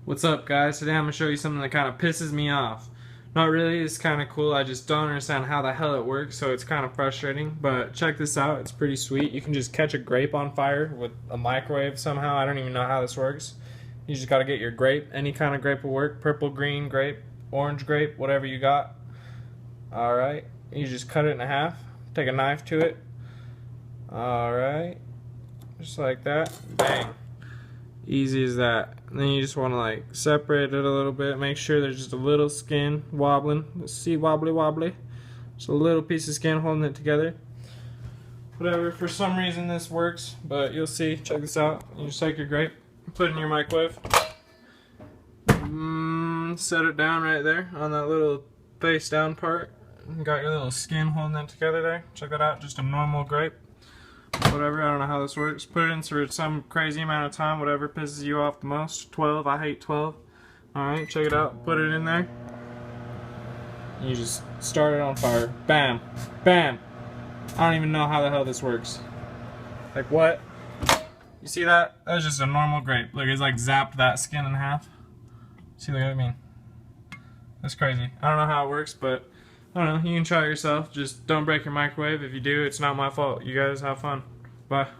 What's up, guys? Today I'm going to show you something that kind of pisses me off. Not really, it's kind of cool, I just don't understand how the hell it works, so it's kind of frustrating. But check this out, it's pretty sweet. You can just catch a grape on fire with a microwave somehow. I don't even know how this works. You just got to get your grape, any kind of grape will work. Purple, green grape, orange grape, whatever you got. Alright, you just cut it in half, take a knife to it. Alright, just like that, bang. Easy as that. And then you just want to like separate it a little bit, make sure there's just a little skin wobbling. See, wobbly wobbly, just a little piece of skin holding it together. Whatever, for some reason this works, but you'll see. Check this out. You just take your grape, put it in your microwave, set it down right there on that little face down part. You got your little skin holding it together there. Check that out, just a normal grape. Whatever, I don't know how this works. Put it in for some crazy amount of time, whatever pisses you off the most. 12, I hate 12. Alright, check it out. Put it in there. You just start it on fire. Bam. Bam. I don't even know how the hell this works. Like, what? You see that? That's just a normal grape. Look, it's like zapped that skin in half. See, look what I mean? That's crazy. I don't know how it works, but I don't know, you can try it yourself. Just don't break your microwave. If you do, it's not my fault. You guys have fun. Bye.